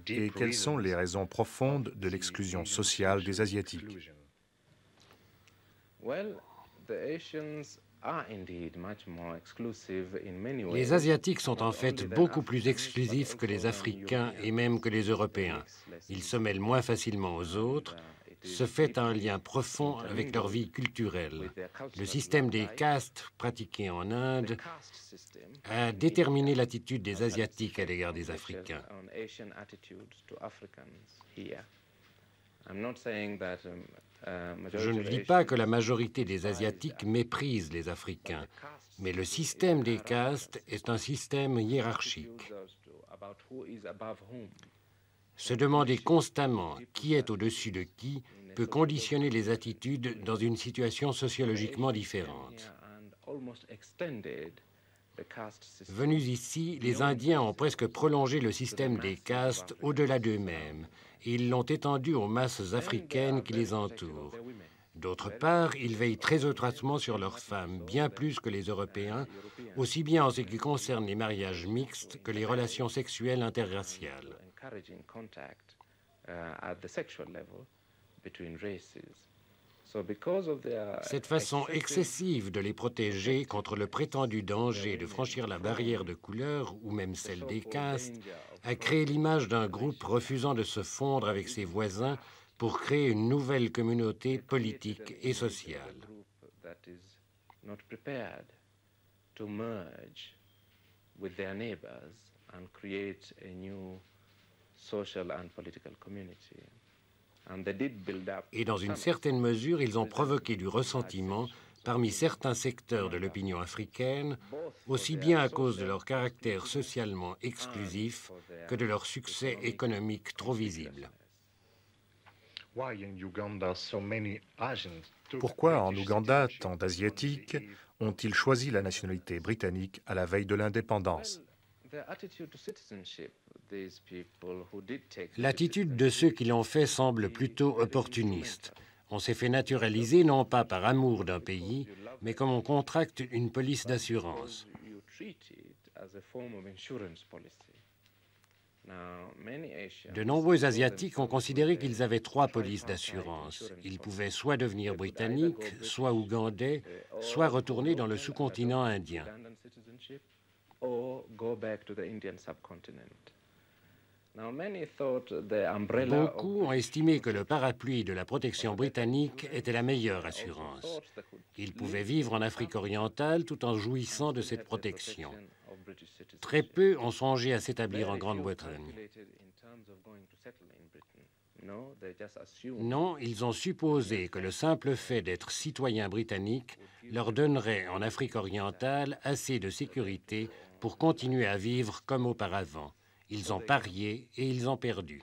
Et quelles sont les raisons profondes de l'exclusion sociale des Asiatiques? Les Asiatiques sont en fait beaucoup plus exclusifs que les Africains et même que les Européens. Ils se mêlent moins facilement aux autres. Ce fait un lien profond avec leur vie culturelle. Le système des castes pratiqué en Inde a déterminé l'attitude des Asiatiques à l'égard des Africains. Je ne dis pas que la majorité des Asiatiques méprisent les Africains, mais le système des castes est un système hiérarchique. Se demander constamment qui est au-dessus de qui peut conditionner les attitudes dans une situation sociologiquement différente. Venus ici, les Indiens ont presque prolongé le système des castes au-delà d'eux-mêmes et ils l'ont étendu aux masses africaines qui les entourent. D'autre part, ils veillent très étroitement sur leurs femmes, bien plus que les Européens, aussi bien en ce qui concerne les mariages mixtes que les relations sexuelles interraciales. Cette façon excessive de les protéger contre le prétendu danger de franchir la barrière de couleur ou même celle des castes a créé l'image d'un groupe refusant de se fondre avec ses voisins pour créer une nouvelle communauté politique et sociale. Et dans une certaine mesure, ils ont provoqué du ressentiment parmi certains secteurs de l'opinion africaine, aussi bien à cause de leur caractère socialement exclusif que de leur succès économique trop visible. Pourquoi en Ouganda, tant d'Asiatiques ont-ils choisi la nationalité britannique à la veille de l'indépendance? L'attitude de ceux qui l'ont fait semble plutôt opportuniste. On s'est fait naturaliser non pas par amour d'un pays, mais comme on contracte une police d'assurance. De nombreux Asiatiques ont considéré qu'ils avaient trois polices d'assurance. Ils pouvaient soit devenir britanniques, soit ougandais, soit retourner dans le sous-continent indien. Beaucoup ont estimé que le parapluie de la protection britannique était la meilleure assurance. Ils pouvaient vivre en Afrique orientale tout en jouissant de cette protection. Très peu ont songé à s'établir en Grande-Bretagne. Non, ils ont supposé que le simple fait d'être citoyens britanniques leur donnerait en Afrique orientale assez de sécurité pour continuer à vivre comme auparavant. Ils ont parié et ils ont perdu.